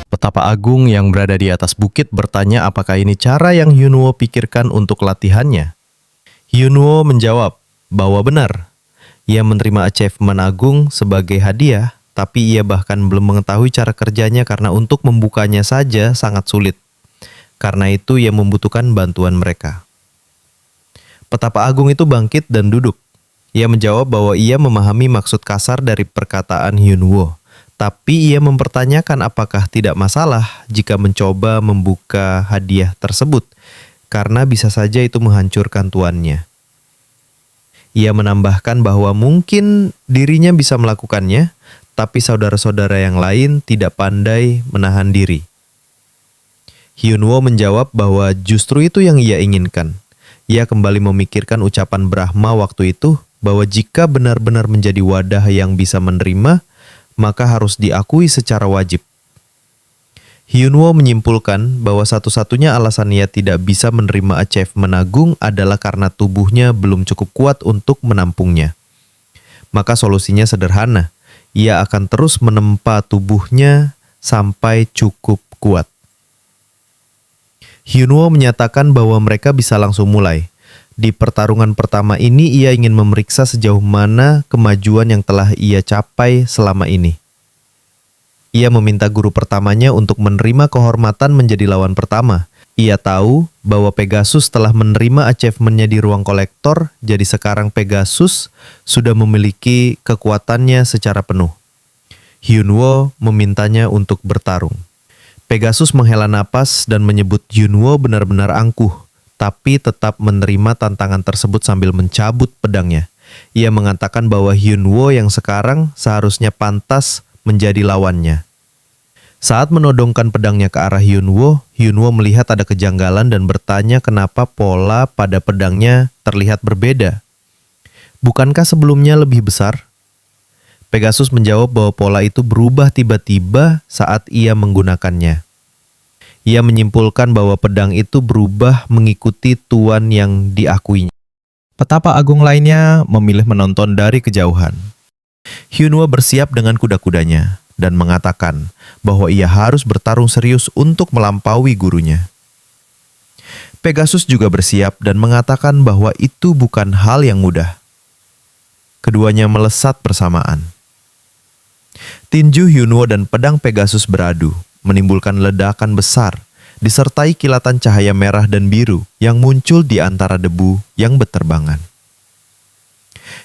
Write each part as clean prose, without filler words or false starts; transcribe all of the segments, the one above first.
Petapa Agung yang berada di atas bukit bertanya apakah ini cara yang Hyunwoo pikirkan untuk latihannya. Hyunwoo menjawab bahwa benar. Ia menerima achievement agung sebagai hadiah, tapi ia bahkan belum mengetahui cara kerjanya karena untuk membukanya saja sangat sulit. Karena itu ia membutuhkan bantuan mereka. Petapa Agung itu bangkit dan duduk. Ia menjawab bahwa ia memahami maksud kasar dari perkataan Hyunwoo. Tapi ia mempertanyakan apakah tidak masalah jika mencoba membuka hadiah tersebut, karena bisa saja itu menghancurkan tuannya. Ia menambahkan bahwa mungkin dirinya bisa melakukannya, tapi saudara-saudara yang lain tidak pandai menahan diri. Hyunwoo menjawab bahwa justru itu yang ia inginkan. Ia kembali memikirkan ucapan Brahma waktu itu, bahwa jika benar-benar menjadi wadah yang bisa menerima, maka harus diakui secara wajib. Hyunwoo menyimpulkan bahwa satu-satunya alasan ia tidak bisa menerima achievement agung adalah karena tubuhnya belum cukup kuat untuk menampungnya. Maka solusinya sederhana, ia akan terus menempa tubuhnya sampai cukup kuat. Hyunwoo menyatakan bahwa mereka bisa langsung mulai. Di pertarungan pertama ini ia ingin memeriksa sejauh mana kemajuan yang telah ia capai selama ini. Ia meminta guru pertamanya untuk menerima kehormatan menjadi lawan pertama. Ia tahu bahwa Pegasus telah menerima achievement-nya di ruang kolektor, jadi sekarang Pegasus sudah memiliki kekuatannya secara penuh. Hyunwoo memintanya untuk bertarung. Pegasus menghela napas dan menyebut Hyunwoo benar-benar angkuh, tapi tetap menerima tantangan tersebut sambil mencabut pedangnya. Ia mengatakan bahwa Hyunwoo yang sekarang seharusnya pantas menjadi lawannya. Saat menodongkan pedangnya ke arah Hyunwoo, Hyunwoo melihat ada kejanggalan dan bertanya kenapa pola pada pedangnya terlihat berbeda. Bukankah sebelumnya lebih besar? Pegasus menjawab bahwa pola itu berubah tiba-tiba saat ia menggunakannya. Ia menyimpulkan bahwa pedang itu berubah mengikuti tuan yang diakuinya. Petapa Agung lainnya memilih menonton dari kejauhan. Hyunwoo bersiap dengan kuda-kudanya dan mengatakan bahwa ia harus bertarung serius untuk melampaui gurunya. Pegasus juga bersiap dan mengatakan bahwa itu bukan hal yang mudah. Keduanya melesat bersamaan. Tinju Hyunwoo dan pedang Pegasus beradu, menimbulkan ledakan besar, disertai kilatan cahaya merah dan biru yang muncul di antara debu yang berterbangan.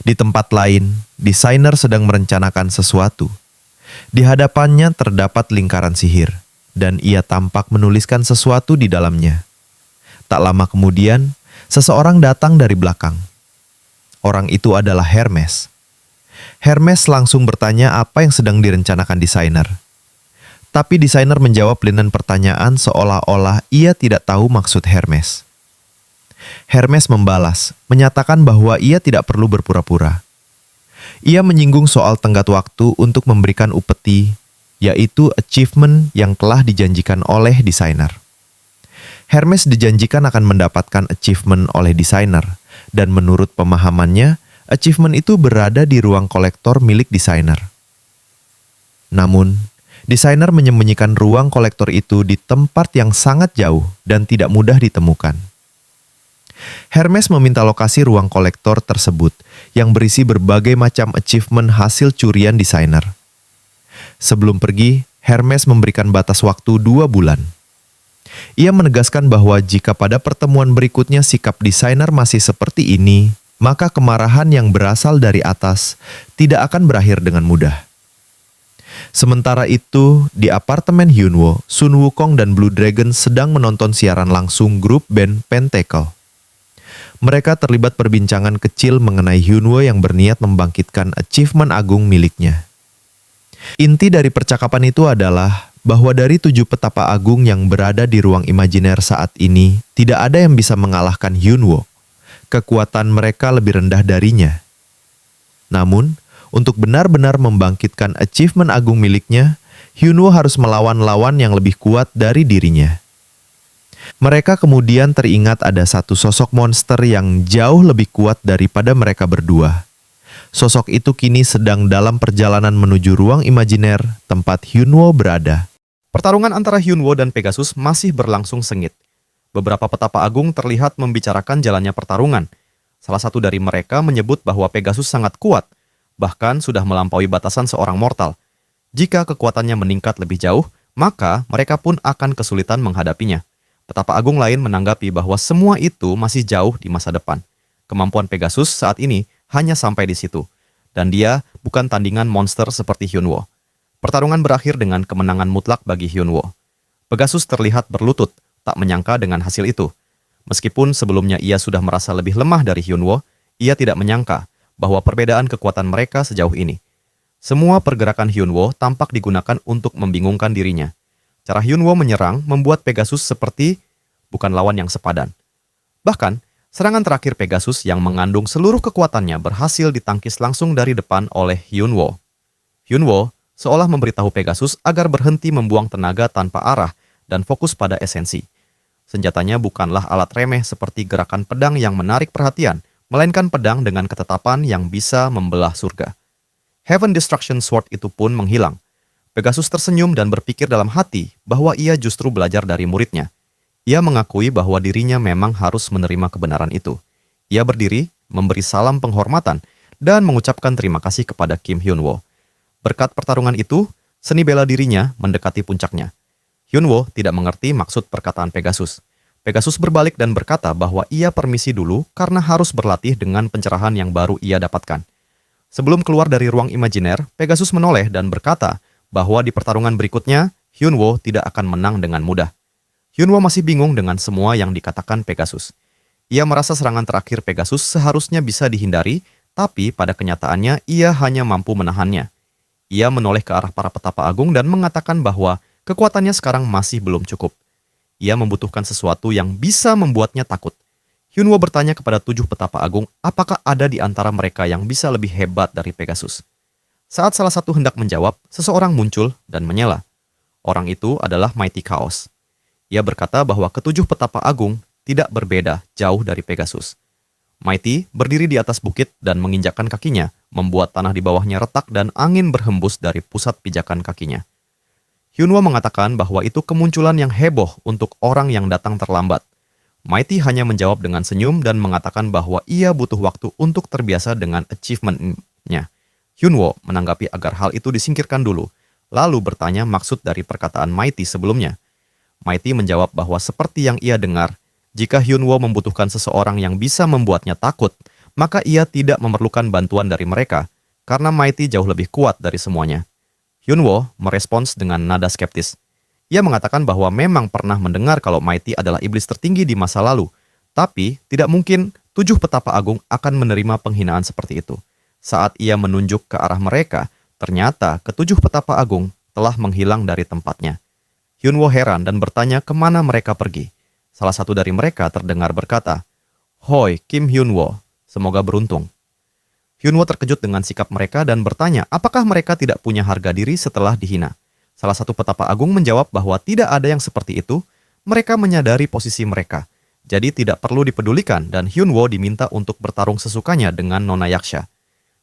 Di tempat lain, desainer sedang merencanakan sesuatu. Di hadapannya terdapat lingkaran sihir, dan ia tampak menuliskan sesuatu di dalamnya. Tak lama kemudian, seseorang datang dari belakang. Orang itu adalah Hermes. Hermes langsung bertanya apa yang sedang direncanakan desainer. Tapi desainer menjawab dengan pertanyaan seolah-olah ia tidak tahu maksud Hermes. Hermes membalas, menyatakan bahwa ia tidak perlu berpura-pura. Ia menyinggung soal tenggat waktu untuk memberikan upeti, yaitu achievement yang telah dijanjikan oleh desainer. Hermes dijanjikan akan mendapatkan achievement oleh desainer, dan menurut pemahamannya, achievement itu berada di ruang kolektor milik desainer. Namun, desainer menyembunyikan ruang kolektor itu di tempat yang sangat jauh dan tidak mudah ditemukan. Hermes meminta lokasi ruang kolektor tersebut yang berisi berbagai macam achievement hasil curian desainer. Sebelum pergi, Hermes memberikan batas waktu 2 bulan. Ia menegaskan bahwa jika pada pertemuan berikutnya sikap desainer masih seperti ini, maka kemarahan yang berasal dari atas tidak akan berakhir dengan mudah. Sementara itu, di apartemen Hyunwoo, Sun Wukong dan Blue Dragon sedang menonton siaran langsung grup band Pentacle. Mereka terlibat perbincangan kecil mengenai Hyunwoo yang berniat membangkitkan achievement agung miliknya. Inti dari percakapan itu adalah bahwa dari 7 petapa agung yang berada di ruang imajiner saat ini, tidak ada yang bisa mengalahkan Hyunwoo. Kekuatan mereka lebih rendah darinya. Namun, untuk benar-benar membangkitkan achievement agung miliknya, Hyunwoo harus melawan lawan yang lebih kuat dari dirinya. Mereka kemudian teringat ada satu sosok monster yang jauh lebih kuat daripada mereka berdua. Sosok itu kini sedang dalam perjalanan menuju ruang imajiner tempat Hyunwoo berada. Pertarungan antara Hyunwoo dan Pegasus masih berlangsung sengit. Beberapa petapa agung terlihat membicarakan jalannya pertarungan. Salah satu dari mereka menyebut bahwa Pegasus sangat kuat, bahkan sudah melampaui batasan seorang mortal. Jika kekuatannya meningkat lebih jauh, maka mereka pun akan kesulitan menghadapinya. Petapa agung lain menanggapi bahwa semua itu masih jauh di masa depan. Kemampuan Pegasus saat ini hanya sampai di situ, dan dia bukan tandingan monster seperti Hyunwoo. Pertarungan berakhir dengan kemenangan mutlak bagi Hyunwoo. Pegasus terlihat berlutut, tak menyangka dengan hasil itu. Meskipun sebelumnya ia sudah merasa lebih lemah dari Hyunwoo, ia tidak menyangka bahwa perbedaan kekuatan mereka sejauh ini. Semua pergerakan Hyunwoo tampak digunakan untuk membingungkan dirinya. Cara Hyunwoo menyerang membuat Pegasus seperti bukan lawan yang sepadan. Bahkan, serangan terakhir Pegasus yang mengandung seluruh kekuatannya berhasil ditangkis langsung dari depan oleh Hyunwoo. Hyunwoo seolah memberitahu Pegasus agar berhenti membuang tenaga tanpa arah dan fokus pada esensi. Senjatanya bukanlah alat remeh seperti gerakan pedang yang menarik perhatian, melainkan pedang dengan ketetapan yang bisa membelah surga. Heaven Destruction Sword itu pun menghilang. Pegasus tersenyum dan berpikir dalam hati bahwa ia justru belajar dari muridnya. Ia mengakui bahwa dirinya memang harus menerima kebenaran itu. Ia berdiri, memberi salam penghormatan, dan mengucapkan terima kasih kepada Kim Hyunwoo. Berkat pertarungan itu, seni bela dirinya mendekati puncaknya. Hyunwoo tidak mengerti maksud perkataan Pegasus. Pegasus berbalik dan berkata bahwa ia permisi dulu karena harus berlatih dengan pencerahan yang baru ia dapatkan. Sebelum keluar dari ruang imajiner, Pegasus menoleh dan berkata bahwa di pertarungan berikutnya, Hyunwoo tidak akan menang dengan mudah. Hyunwoo masih bingung dengan semua yang dikatakan Pegasus. Ia merasa serangan terakhir Pegasus seharusnya bisa dihindari, tapi pada kenyataannya ia hanya mampu menahannya. Ia menoleh ke arah para petapa agung dan mengatakan bahwa kekuatannya sekarang masih belum cukup. Ia membutuhkan sesuatu yang bisa membuatnya takut. Hyunwoo bertanya kepada 7 petapa agung apakah ada di antara mereka yang bisa lebih hebat dari Pegasus. Saat salah satu hendak menjawab, seseorang muncul dan menyela. Orang itu adalah Mighty Chaos. Ia berkata bahwa ketujuh petapa agung tidak berbeda jauh dari Pegasus. Mighty berdiri di atas bukit dan menginjakkan kakinya, membuat tanah di bawahnya retak dan angin berhembus dari pusat pijakan kakinya. Hyunwoo mengatakan bahwa itu kemunculan yang heboh untuk orang yang datang terlambat. Mighty hanya menjawab dengan senyum dan mengatakan bahwa ia butuh waktu untuk terbiasa dengan achievement-nya. Hyunwoo menanggapi agar hal itu disingkirkan dulu, lalu bertanya maksud dari perkataan Mighty sebelumnya. Mighty menjawab bahwa seperti yang ia dengar, jika Hyunwoo membutuhkan seseorang yang bisa membuatnya takut, maka ia tidak memerlukan bantuan dari mereka, karena Mighty jauh lebih kuat dari semuanya. Hyunwoo merespons dengan nada skeptis. Ia mengatakan bahwa memang pernah mendengar kalau Mighty adalah iblis tertinggi di masa lalu, tapi tidak mungkin 7 petapa agung akan menerima penghinaan seperti itu. Saat ia menunjuk ke arah mereka, ternyata ketujuh petapa agung telah menghilang dari tempatnya. Hyunwoo heran dan bertanya kemana mereka pergi. Salah satu dari mereka terdengar berkata, "Hoi, Kim Hyunwoo, semoga beruntung." Hyunwoo terkejut dengan sikap mereka dan bertanya apakah mereka tidak punya harga diri setelah dihina. Salah satu petapa agung menjawab bahwa tidak ada yang seperti itu, mereka menyadari posisi mereka. Jadi tidak perlu dipedulikan dan Hyunwoo diminta untuk bertarung sesukanya dengan Nona Yaksha.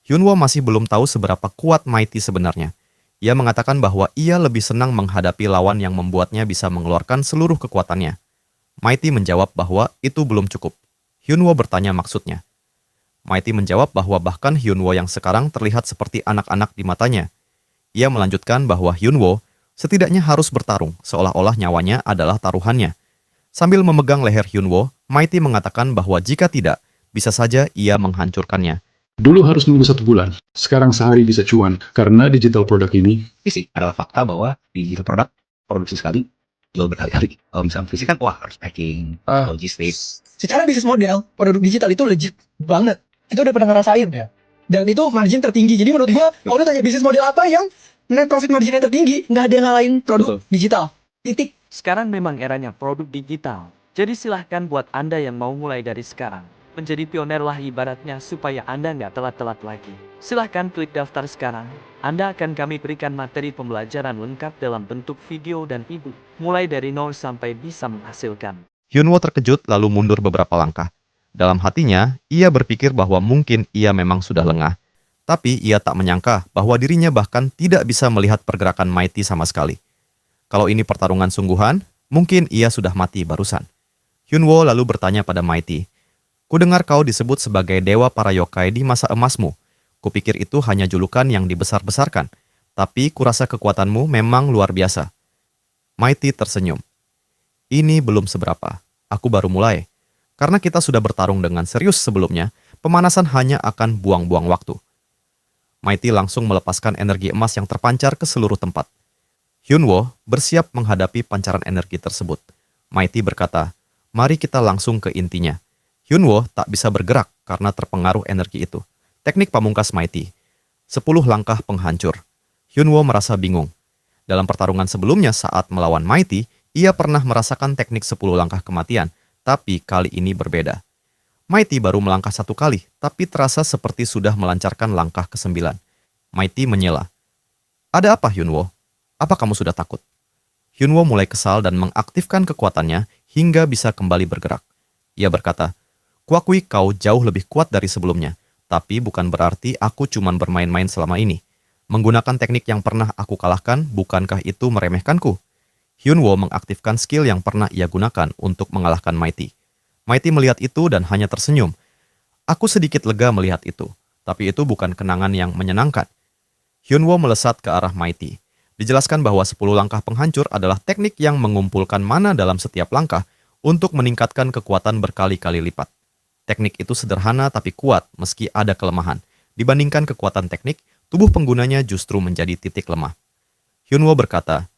Hyunwoo masih belum tahu seberapa kuat Mighty sebenarnya. Ia mengatakan bahwa ia lebih senang menghadapi lawan yang membuatnya bisa mengeluarkan seluruh kekuatannya. Mighty menjawab bahwa itu belum cukup. Hyunwoo bertanya maksudnya. Mighty menjawab bahwa bahkan Hyunwoo yang sekarang terlihat seperti anak-anak di matanya. Ia melanjutkan bahwa Hyunwoo setidaknya harus bertarung, seolah-olah nyawanya adalah taruhannya. Sambil memegang leher Hyunwoo, Mighty mengatakan bahwa jika tidak, bisa saja ia menghancurkannya. Dulu harus nunggu 1 bulan, sekarang sehari bisa cuan, karena digital produk ini. Fisik adalah fakta bahwa digital produk produksi sekali jual berkali-kali. Kalau misalnya fisik kan wah harus packing, logistik. Secara bisnis model, produk digital itu legit banget. Itu udah pernah ngerasain ya. Dan itu margin tertinggi. Jadi menurut gua, kalau lu tanya bisnis model apa yang net profit marginnya tertinggi, nggak ada yang ngalahin produk digital. Titik. Sekarang memang eranya produk digital. Jadi silahkan buat Anda yang mau mulai dari sekarang. Menjadi pioner lah ibaratnya supaya Anda nggak telat-telat lagi. Silahkan klik daftar sekarang. Anda akan kami berikan materi pembelajaran lengkap dalam bentuk video dan ebook. Mulai dari nol sampai bisa menghasilkan. Hyunwoo terkejut lalu mundur beberapa langkah. Dalam hatinya, ia berpikir bahwa mungkin ia memang sudah lengah. Tapi ia tak menyangka bahwa dirinya bahkan tidak bisa melihat pergerakan Mighty sama sekali. Kalau ini pertarungan sungguhan, mungkin ia sudah mati barusan. Hyunwoo lalu bertanya pada Mighty, "Kudengar kau disebut sebagai dewa para yokai di masa emasmu. Kupikir itu hanya julukan yang dibesar-besarkan, tapi kurasa kekuatanmu memang luar biasa." Mighty tersenyum. "Ini belum seberapa. Aku baru mulai. Karena kita sudah bertarung dengan serius sebelumnya, pemanasan hanya akan buang-buang waktu." Mighty langsung melepaskan energi emas yang terpancar ke seluruh tempat. Hyunwoo bersiap menghadapi pancaran energi tersebut. Mighty berkata, "Mari kita langsung ke intinya." Hyunwoo tak bisa bergerak karena terpengaruh energi itu. Teknik pamungkas Mighty. 10 langkah penghancur. Hyunwoo merasa bingung. Dalam pertarungan sebelumnya saat melawan Mighty, ia pernah merasakan teknik 10 langkah kematian, tapi kali ini berbeda. Mighty baru melangkah 1 kali, tapi terasa seperti sudah melancarkan langkah ke-9. Mighty menyela. "Ada apa, Hyunwoo? Apa kamu sudah takut?" Hyunwoo mulai kesal dan mengaktifkan kekuatannya hingga bisa kembali bergerak. Ia berkata, "Kuakui kau jauh lebih kuat dari sebelumnya, tapi bukan berarti aku cuman bermain-main selama ini. Menggunakan teknik yang pernah aku kalahkan, bukankah itu meremehkanku?" Hyunwoo mengaktifkan skill yang pernah ia gunakan untuk mengalahkan Mighty. Mighty melihat itu dan hanya tersenyum. "Aku sedikit lega melihat itu, tapi itu bukan kenangan yang menyenangkan." Hyunwoo melesat ke arah Mighty. Dijelaskan bahwa 10 langkah penghancur adalah teknik yang mengumpulkan mana dalam setiap langkah untuk meningkatkan kekuatan berkali-kali lipat. Teknik itu sederhana tapi kuat meski ada kelemahan. Dibandingkan kekuatan teknik, tubuh penggunanya justru menjadi titik lemah. Hyunwoo berkata,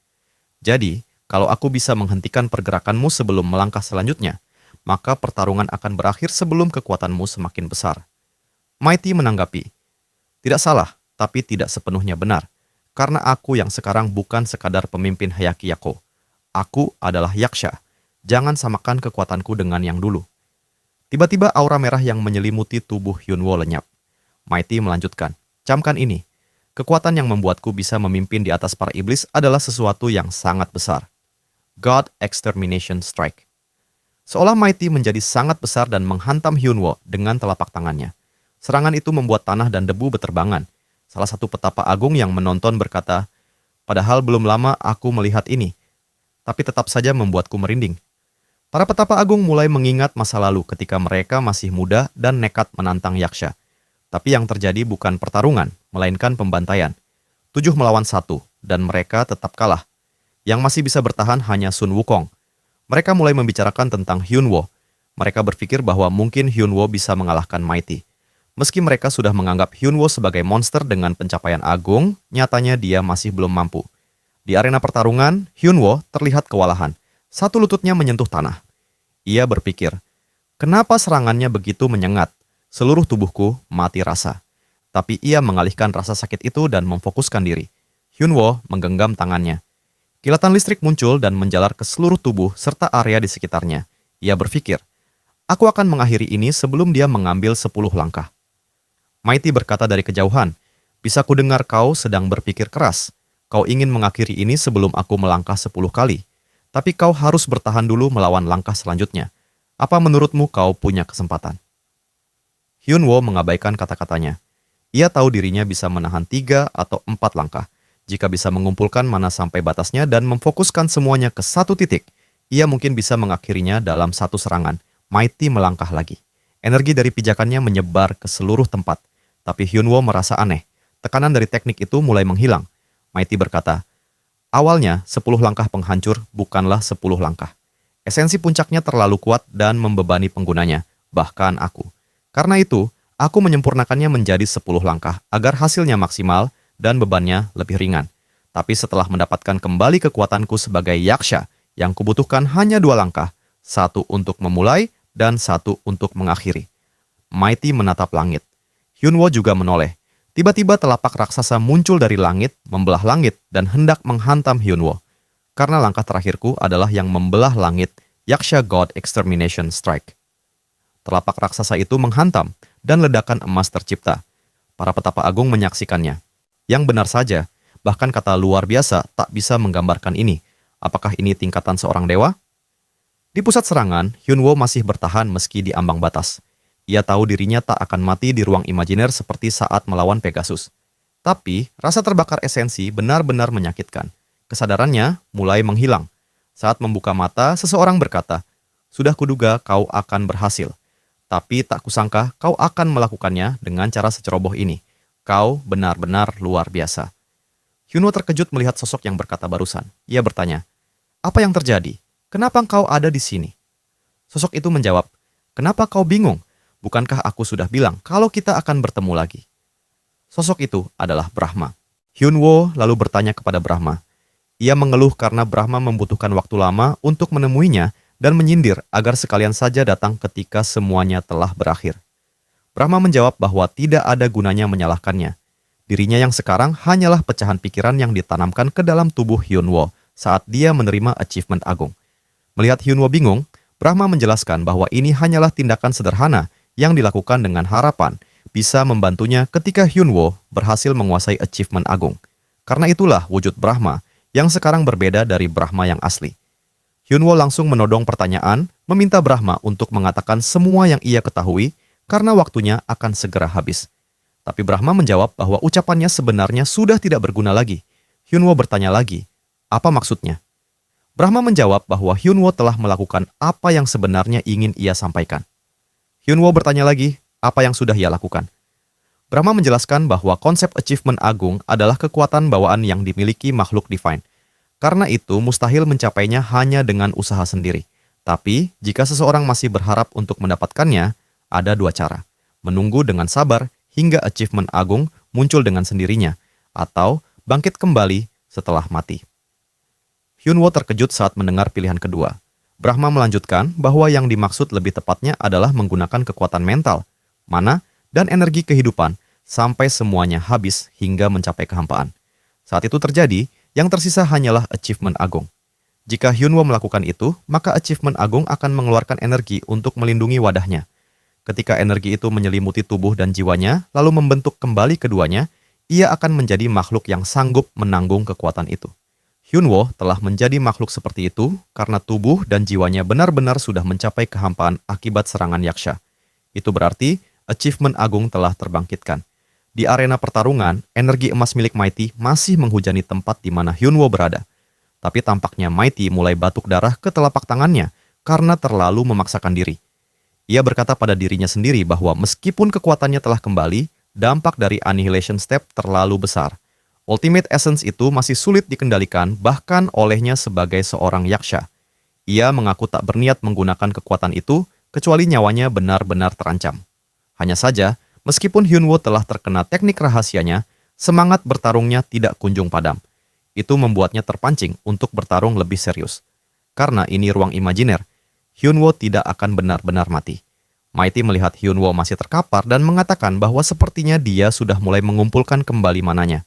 "Jadi, kalau aku bisa menghentikan pergerakanmu sebelum melangkah selanjutnya, maka pertarungan akan berakhir sebelum kekuatanmu semakin besar." Mighty menanggapi, "Tidak salah, tapi tidak sepenuhnya benar. Karena aku yang sekarang bukan sekadar pemimpin Hayaki Yako. Aku adalah Yaksha. Jangan samakan kekuatanku dengan yang dulu." Tiba-tiba aura merah yang menyelimuti tubuh Hyunwoo lenyap. Mighty melanjutkan, "Camkan ini. Kekuatan yang membuatku bisa memimpin di atas para iblis adalah sesuatu yang sangat besar. God Extermination Strike." Seolah Mighty menjadi sangat besar dan menghantam Hyunwoo dengan telapak tangannya. Serangan itu membuat tanah dan debu beterbangan. Salah satu petapa agung yang menonton berkata, "Padahal belum lama aku melihat ini, tapi tetap saja membuatku merinding." Para petapa agung mulai mengingat masa lalu ketika mereka masih muda dan nekat menantang Yaksha. Tapi yang terjadi bukan pertarungan, melainkan pembantaian. 7 melawan 1, dan mereka tetap kalah. Yang masih bisa bertahan hanya Sun Wukong. Mereka mulai membicarakan tentang Hyunwoo. Mereka berpikir bahwa mungkin Hyunwoo bisa mengalahkan Mighty. Meski mereka sudah menganggap Hyunwoo sebagai monster dengan pencapaian agung, nyatanya dia masih belum mampu. Di arena pertarungan, Hyunwoo terlihat kewalahan. Satu lututnya menyentuh tanah. Ia berpikir, kenapa serangannya begitu menyengat? Seluruh tubuhku mati rasa. Tapi ia mengalihkan rasa sakit itu dan memfokuskan diri. Hyunwoo menggenggam tangannya. Kilatan listrik muncul dan menjalar ke seluruh tubuh serta area di sekitarnya. Ia berpikir, aku akan mengakhiri ini sebelum dia mengambil 10 langkah. Mighty berkata dari kejauhan, "Bisa kudengar kau sedang berpikir keras. Kau ingin mengakhiri ini sebelum aku melangkah 10 kali. Tapi kau harus bertahan dulu melawan langkah selanjutnya. Apa menurutmu kau punya kesempatan?" Hyunwoo mengabaikan kata-katanya. Ia tahu dirinya bisa menahan 3 atau 4 langkah. Jika bisa mengumpulkan mana sampai batasnya dan memfokuskan semuanya ke satu titik, ia mungkin bisa mengakhirinya dalam satu serangan. Mighty melangkah lagi. Energi dari pijakannya menyebar ke seluruh tempat. Tapi Hyunwoo merasa aneh. Tekanan dari teknik itu mulai menghilang. Mighty berkata, "Awalnya 10 langkah penghancur bukanlah 10 langkah. Esensi puncaknya terlalu kuat dan membebani penggunanya, bahkan aku. Karena itu, aku menyempurnakannya menjadi 10 langkah agar hasilnya maksimal dan bebannya lebih ringan. Tapi setelah mendapatkan kembali kekuatanku sebagai Yaksha, yang kubutuhkan hanya 2 langkah, 1 untuk memulai dan 1 untuk mengakhiri." Mighty menatap langit. Hyunwoo juga menoleh. Tiba-tiba telapak raksasa muncul dari langit, membelah langit, dan hendak menghantam Hyunwoo. Karena langkah terakhirku adalah yang membelah langit, Yaksha God Extermination Strike. Telapak raksasa itu menghantam, dan ledakan emas tercipta. Para petapa agung menyaksikannya. Yang benar saja, bahkan kata luar biasa tak bisa menggambarkan ini. Apakah ini tingkatan seorang dewa? Di pusat serangan, Hyunwoo masih bertahan meski di ambang batas. Ia tahu dirinya tak akan mati di ruang imajiner seperti saat melawan Pegasus. Tapi, rasa terbakar esensi benar-benar menyakitkan. Kesadarannya mulai menghilang. Saat membuka mata, seseorang berkata, "Sudah kuduga kau akan berhasil. Tapi tak kusangka kau akan melakukannya dengan cara seceroboh ini. Kau benar-benar luar biasa." Hyunwoo terkejut melihat sosok yang berkata barusan. Ia bertanya, "Apa yang terjadi? Kenapa kau ada di sini?" Sosok itu menjawab, "Kenapa kau bingung? Bukankah aku sudah bilang kalau kita akan bertemu lagi?" Sosok itu adalah Brahma. Hyunwoo lalu bertanya kepada Brahma. Ia mengeluh karena Brahma membutuhkan waktu lama untuk menemuinya dan menyindir agar sekalian saja datang ketika semuanya telah berakhir. Brahma menjawab bahwa tidak ada gunanya menyalahkannya. Dirinya yang sekarang hanyalah pecahan pikiran yang ditanamkan ke dalam tubuh Hyunwoo saat dia menerima achievement agung. Melihat Hyunwoo bingung, Brahma menjelaskan bahwa ini hanyalah tindakan sederhana yang dilakukan dengan harapan bisa membantunya ketika Hyunwoo berhasil menguasai achievement agung. Karena itulah wujud Brahma yang sekarang berbeda dari Brahma yang asli. Hyunwoo langsung menodong pertanyaan, meminta Brahma untuk mengatakan semua yang ia ketahui karena waktunya akan segera habis. Tapi Brahma menjawab bahwa ucapannya sebenarnya sudah tidak berguna lagi. Hyunwoo bertanya lagi, apa maksudnya? Brahma menjawab bahwa Hyunwoo telah melakukan apa yang sebenarnya ingin ia sampaikan. Hyunwoo bertanya lagi, apa yang sudah ia lakukan? Brahma menjelaskan bahwa konsep achievement agung adalah kekuatan bawaan yang dimiliki makhluk divine. Karena itu, mustahil mencapainya hanya dengan usaha sendiri. Tapi, jika seseorang masih berharap untuk mendapatkannya, ada dua cara. Menunggu dengan sabar hingga achievement agung muncul dengan sendirinya, atau bangkit kembali setelah mati. Hyunwoo terkejut saat mendengar pilihan kedua. Brahma melanjutkan bahwa yang dimaksud lebih tepatnya adalah menggunakan kekuatan mental, mana, dan energi kehidupan sampai semuanya habis hingga mencapai kehampaan. Saat itu terjadi, yang tersisa hanyalah achievement agung. Jika Hyunwoo melakukan itu, maka achievement agung akan mengeluarkan energi untuk melindungi wadahnya. Ketika energi itu menyelimuti tubuh dan jiwanya, lalu membentuk kembali keduanya, ia akan menjadi makhluk yang sanggup menanggung kekuatan itu. Hyunwoo telah menjadi makhluk seperti itu karena tubuh dan jiwanya benar-benar sudah mencapai kehampaan akibat serangan Yaksha. Itu berarti achievement agung telah terbangkitkan. Di arena pertarungan, energi emas milik Mighty masih menghujani tempat di mana Hyunwoo berada. Tapi tampaknya Mighty mulai batuk darah ke telapak tangannya karena terlalu memaksakan diri. Ia berkata pada dirinya sendiri bahwa meskipun kekuatannya telah kembali, dampak dari Annihilation Step terlalu besar. Ultimate Essence itu masih sulit dikendalikan bahkan olehnya sebagai seorang Yaksha. Ia mengaku tak berniat menggunakan kekuatan itu kecuali nyawanya benar-benar terancam. Hanya saja, meskipun Hyunwoo telah terkena teknik rahasianya, semangat bertarungnya tidak kunjung padam. Itu membuatnya terpancing untuk bertarung lebih serius. Karena ini ruang imajiner, Hyunwoo tidak akan benar-benar mati. Mighty melihat Hyunwoo masih terkapar dan mengatakan bahwa sepertinya dia sudah mulai mengumpulkan kembali mananya.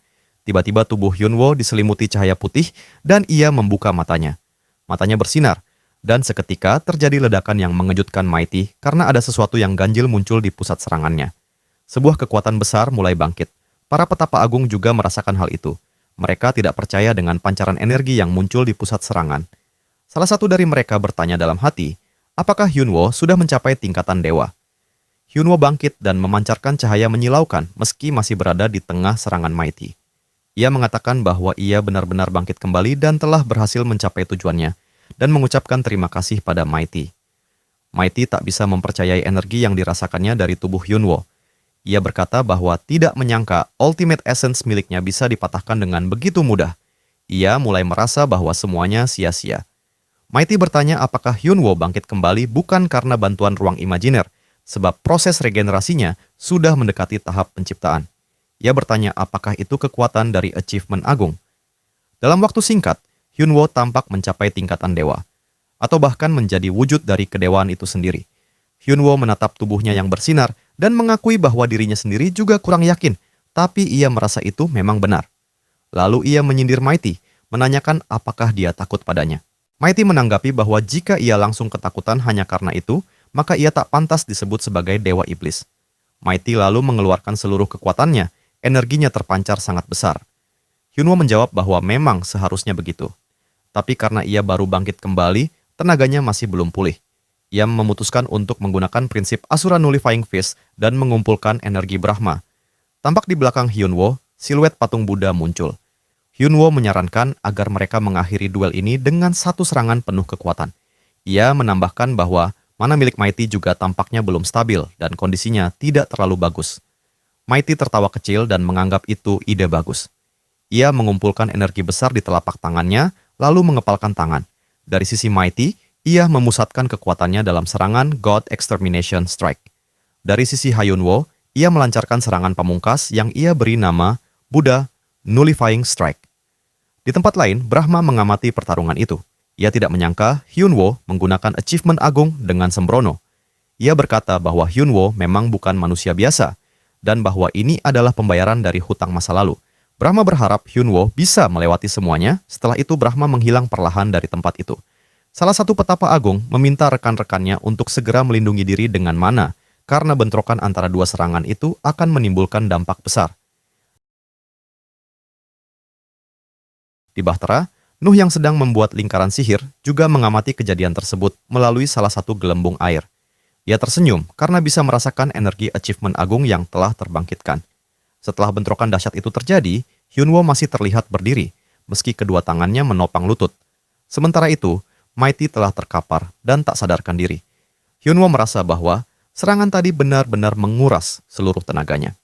Tiba-tiba tubuh Hyunwoo diselimuti cahaya putih dan ia membuka matanya. Matanya bersinar, dan seketika terjadi ledakan yang mengejutkan Mighty karena ada sesuatu yang ganjil muncul di pusat serangannya. Sebuah kekuatan besar mulai bangkit. Para petapa agung juga merasakan hal itu. Mereka tidak percaya dengan pancaran energi yang muncul di pusat serangan. Salah satu dari mereka bertanya dalam hati, apakah Hyunwoo sudah mencapai tingkatan dewa? Hyunwoo bangkit dan memancarkan cahaya menyilaukan meski masih berada di tengah serangan Mighty. Ia mengatakan bahwa ia benar-benar bangkit kembali dan telah berhasil mencapai tujuannya, dan mengucapkan terima kasih pada Mighty. Mighty tak bisa mempercayai energi yang dirasakannya dari tubuh Hyunwoo. Ia berkata bahwa tidak menyangka Ultimate Essence miliknya bisa dipatahkan dengan begitu mudah. Ia mulai merasa bahwa semuanya sia-sia. Mighty bertanya apakah Hyunwoo bangkit kembali bukan karena bantuan ruang imajiner, sebab proses regenerasinya sudah mendekati tahap penciptaan. Ia bertanya apakah itu kekuatan dari achievement agung. Dalam waktu singkat, Hyunwoo tampak mencapai tingkatan dewa, atau bahkan menjadi wujud dari kedewaan itu sendiri. Hyunwoo menatap tubuhnya yang bersinar dan mengakui bahwa dirinya sendiri juga kurang yakin, tapi ia merasa itu memang benar. Lalu ia menyindir Mighty, menanyakan apakah dia takut padanya. Mighty menanggapi bahwa jika ia langsung ketakutan hanya karena itu, maka ia tak pantas disebut sebagai dewa iblis. Mighty lalu mengeluarkan seluruh kekuatannya, energinya terpancar sangat besar. Hyunwoo menjawab bahwa memang seharusnya begitu. Tapi karena ia baru bangkit kembali, tenaganya masih belum pulih. Ia memutuskan untuk menggunakan prinsip Asura Nullifying Fist dan mengumpulkan energi Brahma. Tampak di belakang Hyunwoo, siluet patung Buddha muncul. Hyunwoo menyarankan agar mereka mengakhiri duel ini dengan satu serangan penuh kekuatan. Ia menambahkan bahwa mana milik Mighty juga tampaknya belum stabil dan kondisinya tidak terlalu bagus. Mighty tertawa kecil dan menganggap itu ide bagus. Ia mengumpulkan energi besar di telapak tangannya, lalu mengepalkan tangan. Dari sisi Mighty, ia memusatkan kekuatannya dalam serangan God Extermination Strike. Dari sisi Hyunwoo, ia melancarkan serangan pamungkas yang ia beri nama Buddha Nullifying Strike. Di tempat lain, Brahma mengamati pertarungan itu. Ia tidak menyangka Hyunwoo menggunakan achievement agung dengan sembrono. Ia berkata bahwa Hyunwoo memang bukan manusia biasa, dan bahwa ini adalah pembayaran dari hutang masa lalu. Brahma berharap Hyunwoo bisa melewati semuanya, setelah itu Brahma menghilang perlahan dari tempat itu. Salah satu petapa agung meminta rekan-rekannya untuk segera melindungi diri dengan mana, karena bentrokan antara dua serangan itu akan menimbulkan dampak besar. Di Bahtera, Nuh yang sedang membuat lingkaran sihir juga mengamati kejadian tersebut melalui salah satu gelembung air. Ia tersenyum karena bisa merasakan energi achievement agung yang telah terbangkitkan. Setelah bentrokan dahsyat itu terjadi, Hyunwoo masih terlihat berdiri, meski kedua tangannya menopang lutut. Sementara itu, Mighty telah terkapar dan tak sadarkan diri. Hyunwoo merasa bahwa serangan tadi benar-benar menguras seluruh tenaganya.